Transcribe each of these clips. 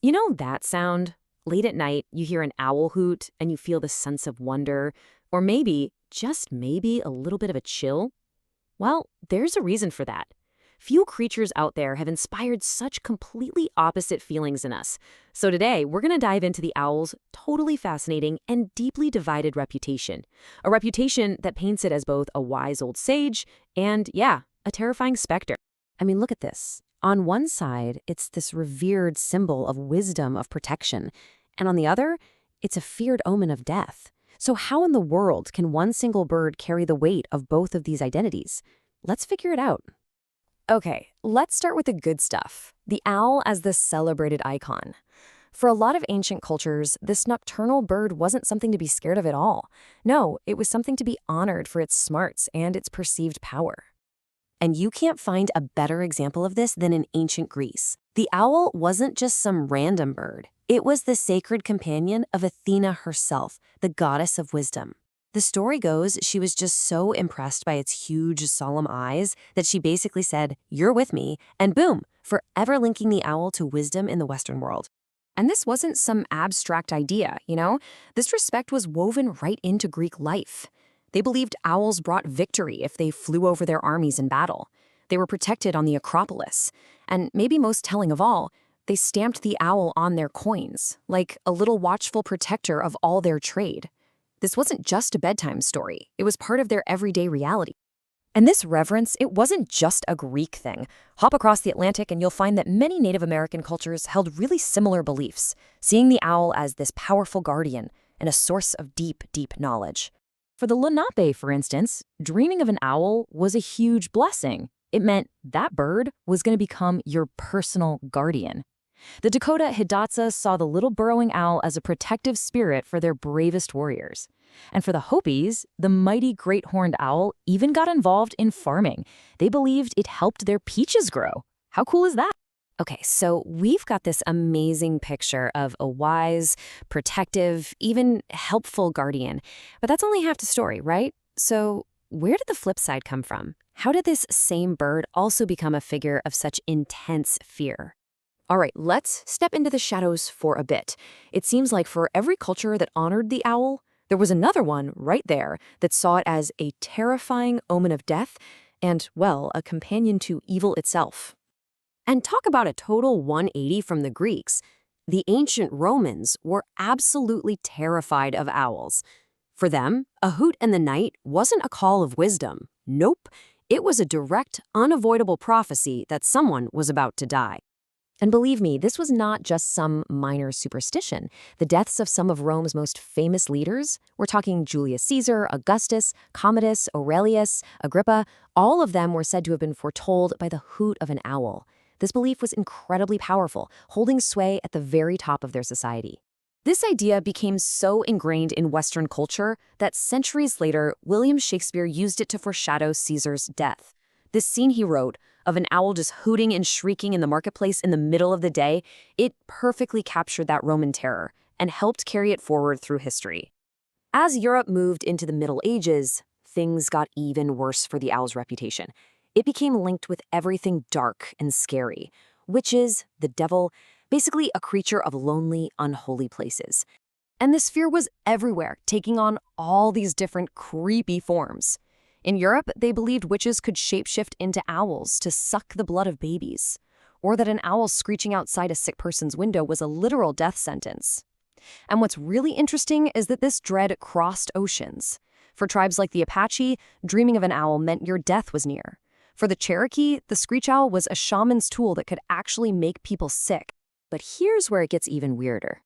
You know that sound? Late at night, you hear an owl hoot and you feel this sense of wonder, or maybe, just maybe, a little bit of a chill. Well, there's a reason for that. Few creatures out there have inspired such completely opposite feelings in us. So today, we're going to dive into the owl's totally fascinating and deeply divided reputation. A reputation that paints it as both a wise old sage and, yeah, a terrifying specter. I mean, look at this. On one side, it's this revered symbol of wisdom, of protection, and on the other, it's a feared omen of death. So how in the world can one single bird carry the weight of both of these identities? Let's figure it out. Okay, let's start with the good stuff. The owl as the celebrated icon. For a lot of ancient cultures, this nocturnal bird wasn't something to be scared of at all. No, it was something to be honored for its smarts and its perceived power. And you can't find a better example of this than in ancient Greece. The owl wasn't just some random bird. It was the sacred companion of Athena herself, the goddess of wisdom. The story goes she was just so impressed by its huge, solemn eyes that she basically said, "You're with me," and boom, forever linking the owl to wisdom in the Western world. And this wasn't some abstract idea, you know? This respect was woven right into Greek life. They believed owls brought victory if they flew over their armies in battle. They were protected on the Acropolis. And maybe most telling of all, they stamped the owl on their coins, like a little watchful protector of all their trade. This wasn't just a bedtime story. It was part of their everyday reality. And this reverence, it wasn't just a Greek thing. Hop across the Atlantic and you'll find that many Native American cultures held really similar beliefs, seeing the owl as this powerful guardian and a source of deep, deep knowledge. For the Lenape, for instance, dreaming of an owl was a huge blessing. It meant that bird was going to become your personal guardian. The Dakota Hidatsa saw the little burrowing owl as a protective spirit for their bravest warriors. And for the Hopis, the mighty great horned owl even got involved in farming. They believed it helped their peaches grow. How cool is that? Okay, so we've got this amazing picture of a wise, protective, even helpful guardian. But that's only half the story, right? So where did the flip side come from? How did this same bird also become a figure of such intense fear? All right, let's step into the shadows for a bit. It seems like for every culture that honored the owl, there was another one right there that saw it as a terrifying omen of death and, well, a companion to evil itself. And talk about a total 180 from the Greeks. The ancient Romans were absolutely terrified of owls. For them, a hoot in the night wasn't a call of wisdom. Nope, it was a direct, unavoidable prophecy that someone was about to die. And believe me, this was not just some minor superstition. The deaths of some of Rome's most famous leaders, we're talking Julius Caesar, Augustus, Commodus, Aurelius, Agrippa, all of them were said to have been foretold by the hoot of an owl. This belief was incredibly powerful, holding sway at the very top of their society. This idea became so ingrained in Western culture that centuries later, William Shakespeare used it to foreshadow Caesar's death. This scene he wrote, of an owl just hooting and shrieking in the marketplace in the middle of the day, it perfectly captured that Roman terror and helped carry it forward through history. As Europe moved into the Middle Ages, things got even worse for the owl's reputation. It became linked with everything dark and scary. Witches, the devil, basically a creature of lonely, unholy places. And this fear was everywhere, taking on all these different creepy forms. In Europe, they believed witches could shapeshift into owls to suck the blood of babies, or that an owl screeching outside a sick person's window was a literal death sentence. And what's really interesting is that this dread crossed oceans. For tribes like the Apache, dreaming of an owl meant your death was near. For the Cherokee, the screech owl was a shaman's tool that could actually make people sick. But here's where it gets even weirder.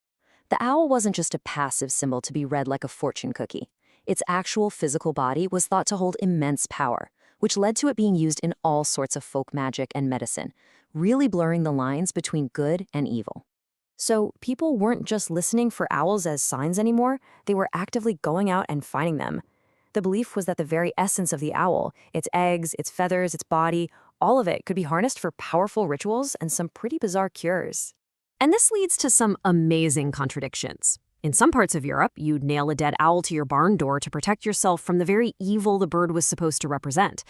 The owl wasn't just a passive symbol to be read like a fortune cookie. Its actual physical body was thought to hold immense power, which led to it being used in all sorts of folk magic and medicine, really blurring the lines between good and evil. So people weren't just listening for owls as signs anymore, they were actively going out and finding them. The belief was that the very essence of the owl, its eggs, its feathers, its body, all of it could be harnessed for powerful rituals and some pretty bizarre cures. And this leads to some amazing contradictions. In some parts of Europe, you'd nail a dead owl to your barn door to protect yourself from the very evil the bird was supposed to represent.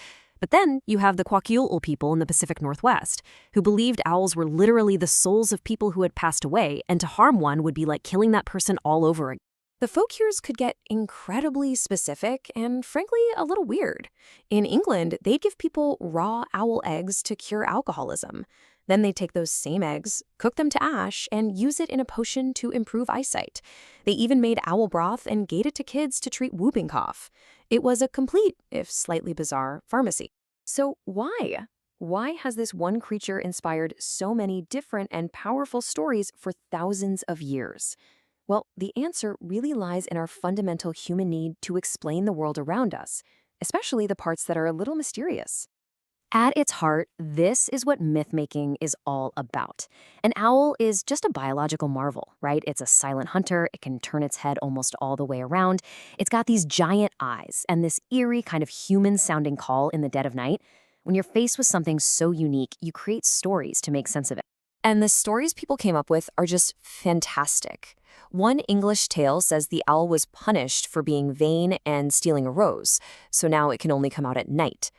But then you have the Kwakiutl people in the Pacific Northwest, who believed owls were literally the souls of people who had passed away, and to harm one would be like killing that person all over again. The folk cures could get incredibly specific and, frankly, a little weird. In England, they'd give people raw owl eggs to cure alcoholism. Then they'd take those same eggs, cook them to ash, and use it in a potion to improve eyesight. They even made owl broth and gave it to kids to treat whooping cough. It was a complete, if slightly bizarre, pharmacy. So why? Why has this one creature inspired so many different and powerful stories for thousands of years? Well, the answer really lies in our fundamental human need to explain the world around us, especially the parts that are a little mysterious. At its heart, this is what myth-making is all about. An owl is just a biological marvel, right? It's a silent hunter. It can turn its head almost all the way around. It's got these giant eyes and this eerie kind of human-sounding call in the dead of night. When you're faced with something so unique, you create stories to make sense of it. And the stories people came up with are just fantastic. One English tale says the owl was punished for being vain and stealing a rose, so now it can only come out at night.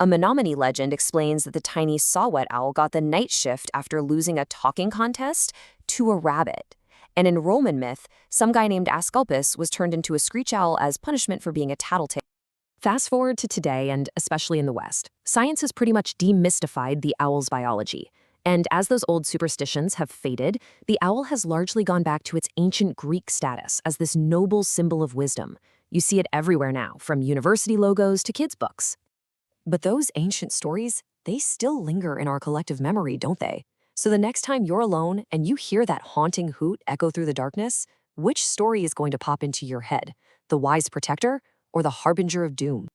A Menominee legend explains that the tiny saw-whet owl got the night shift after losing a talking contest to a rabbit. And in Roman myth, some guy named Asclepius was turned into a screech owl as punishment for being a tattletale. Fast forward to today, and especially in the West, science has pretty much demystified the owl's biology. And as those old superstitions have faded, the owl has largely gone back to its ancient Greek status as this noble symbol of wisdom. You see it everywhere now, from university logos to kids' books. But those ancient stories, they still linger in our collective memory, don't they? So the next time you're alone and you hear that haunting hoot echo through the darkness, which story is going to pop into your head? The wise protector or the harbinger of doom?